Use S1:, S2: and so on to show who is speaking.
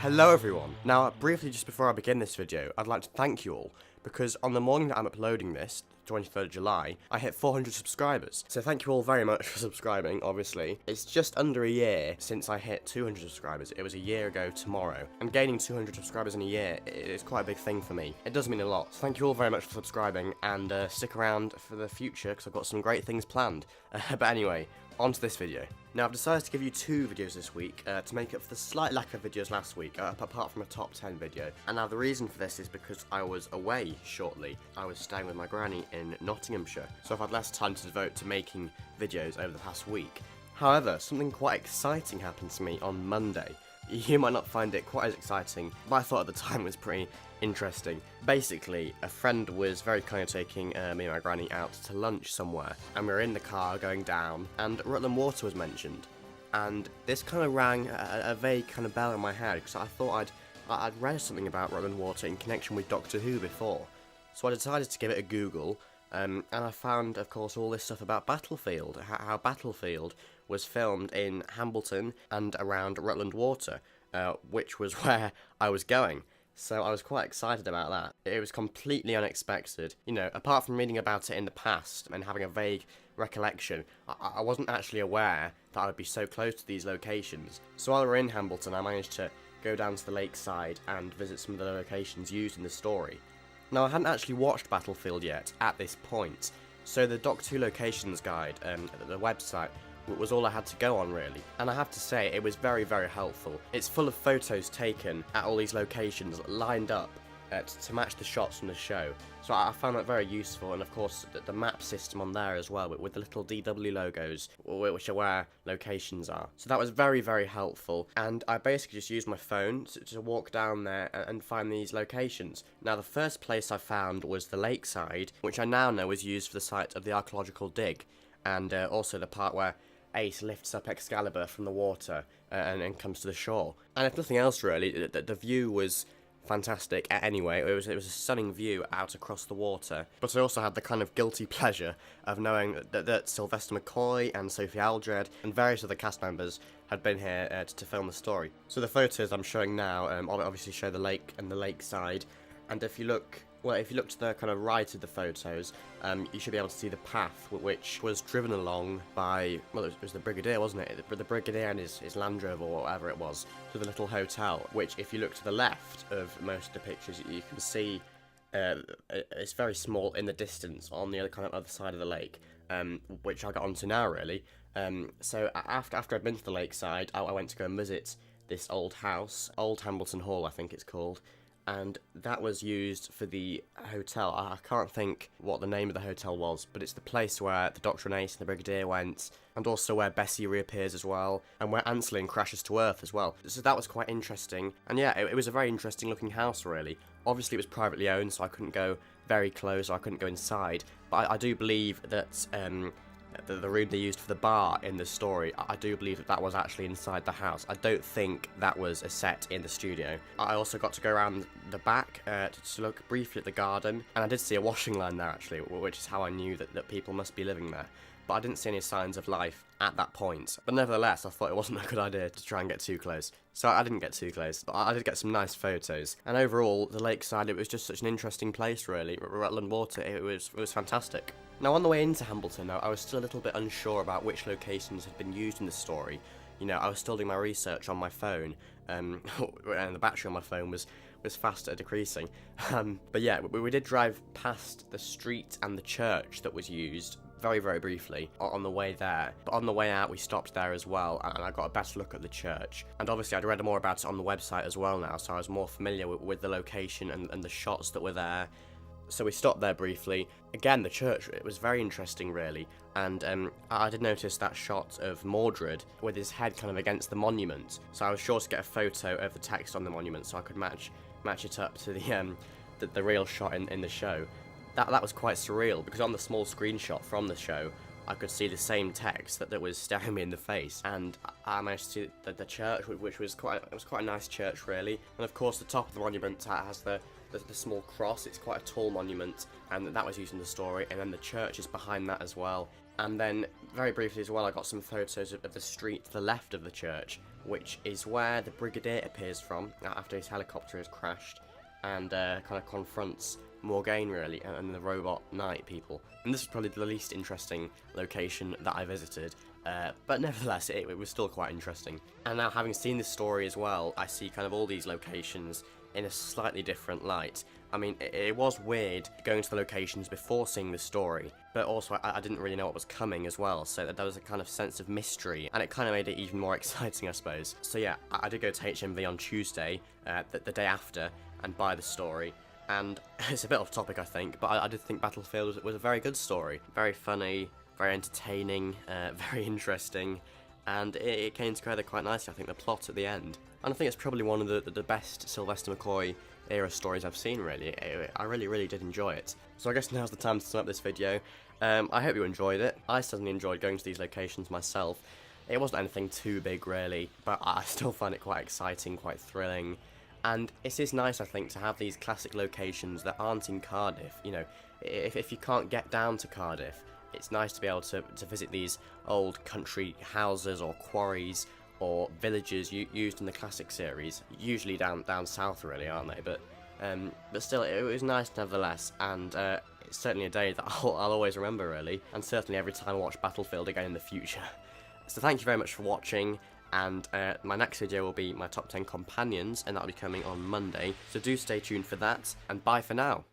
S1: Hello everyone. Now, briefly just before I begin this video, I'd like to thank you all, because on the morning that I'm uploading this, 23rd of July, I hit 400 subscribers. So thank you all very much for subscribing, obviously. It's just under a year since I hit 200 subscribers. It was a year ago tomorrow. And gaining 200 subscribers in a year is quite a big thing for me. It does mean a lot. So thank you all very much for subscribing, and stick around for the future, because I've got some great things planned. But anyway, on to this video. Now, I've decided to give you 2 videos this week to make up for the slight lack of videos last week, apart from a top 10 video. And now the reason for this is because I was away shortly. I was staying with my granny in Nottinghamshire, so I've had less time to devote to making videos over the past week. However, something quite exciting happened to me on Monday. You might not find it quite as exciting, but I thought at the time it was pretty interesting. Basically, a friend was very kind of taking me and my granny out to lunch somewhere, and we were in the car going down, and Rutland Water was mentioned. And this kind of rang a vague kind of bell in my head, because I thought I'd read something about Rutland Water in connection with Doctor Who before. So I decided to give it a Google, and I found, of course, all this stuff about Battlefield, how Battlefield was filmed in Hambleton and around Rutland Water, which was where I was going. So I was quite excited about that. It was completely unexpected. You know, apart from reading about it in the past and having a vague recollection, I wasn't actually aware that I would be so close to these locations. So while we were in Hambleton, I managed to go down to the Lakeside and visit some of the locations used in the story. Now, I hadn't actually watched Battlefield yet at this point, so the Doctor Who Locations Guide, the website, was all I had to go on, really. And I have to say, it was very, very helpful. It's full of photos taken at all these locations, lined up to match the shots from the show. So I found that very useful, and of course, the map system on there as well, with the little DW logos, which are where locations are. So that was very, very helpful, and I basically just used my phone to walk down there and find these locations. Now, the first place I found was the Lakeside, which I now know was used for the site of the archaeological dig, and also the part where Ace lifts up Excalibur from the water and comes to the shore. And if nothing else, really, the view was fantastic. Anyway, it was a stunning view out across the water. But I also had the kind of guilty pleasure of knowing that Sylvester McCoy and Sophie Aldred and various other cast members had been here to film the story. So the photos I'm showing now obviously show the lake and the lakeside. And if you look to the kind of right of the photos, you should be able to see the path which was driven along by, well, it was the Brigadier, wasn't it? The Brigadier and his Land Rover, or whatever it was, to the little hotel, which, if you look to the left of most of the pictures, you can see it's very small in the distance on the other side of the lake, which I'll get onto now, really. So after I'd been to the lakeside, I went to go and visit this old house, Old Hambleton Hall, I think it's called. And that was used for the hotel. I can't think what the name of the hotel was, but it's the place where the Doctor and Ace and the Brigadier went, and also where Bessie reappears as well, and where Anselin crashes to Earth as well. So that was quite interesting. And yeah, it was a very interesting looking house, really. Obviously it was privately owned, so I couldn't go very close, or I couldn't go inside. But I do believe that the room they used for the bar in the story, I do believe that was actually inside the house. I don't think that was a set in the studio. I also got to go around the back to look briefly at the garden, and I did see a washing line there, actually, which is how I knew that people must be living there. But I didn't see any signs of life at that point. But nevertheless, I thought it wasn't a good idea to try and get too close. So I didn't get too close, but I did get some nice photos. And overall, the lakeside, it was just such an interesting place, really. Rutland Water, it was fantastic. Now, on the way into Hambleton, I was still a little bit unsure about which locations had been used in the story. You know, I was still doing my research on my phone, and the battery on my phone was fast decreasing. But yeah, we did drive past the street and the church that was used very, very briefly on the way there. But on the way out, we stopped there as well, and I got a better look at the church. And obviously, I'd read more about it on the website as well now, so I was more familiar with the location and the shots that were there. So we stopped there briefly. Again, the church, it was very interesting, really. And I did notice that shot of Mordred with his head kind of against the monument. So I was sure to get a photo of the text on the monument so I could match it up to the real shot in the show. That was quite surreal, because on the small screenshot from the show, I could see the same text that was staring me in the face, and I managed to see the church, which was quite a nice church, really. And of course, the top of the monument has the the small cross. It's quite a tall monument, and that was used in the story, and then the church is behind that as well. And then, very briefly as well, I got some photos of the street to the left of the church, which is where the Brigadier appears from after his helicopter has crashed, and kind of confronts Morgaine, really, and the robot knight people. And this is probably the least interesting location that I visited, but nevertheless, it was still quite interesting. And now, having seen this story as well, I see kind of all these locations in a slightly different light. I mean, it was weird going to the locations before seeing the story, but also I didn't really know what was coming as well, so there was a kind of sense of mystery, and it kind of made it even more exciting, I suppose. So yeah, I did go to HMV on Tuesday, the day after, and buy the story, and it's a bit off topic, I think, but I did think Battlefield was a very good story. Very funny, very entertaining, very interesting, and it came together quite nicely, I think, the plot at the end. And I think it's probably one of the best Sylvester McCoy era stories I've seen, really. I really did enjoy it. So I guess now's the time to sum up this video. I hope you enjoyed it. I certainly enjoyed going to these locations myself. It wasn't anything too big, really, but I still find it quite exciting, quite thrilling. And it is nice, I think, to have these classic locations that aren't in Cardiff. You know, if you can't get down to Cardiff, it's nice to be able to visit these old country houses or quarries or villages used in the classic series, usually down south, really, aren't they? But still, it was nice nevertheless, and it's certainly a day that I'll always remember, really, and certainly every time I watch Battlefield again in the future. So thank you very much for watching, and my next video will be my top 10 companions, and that'll be coming on Monday, so do stay tuned for that, and bye for now.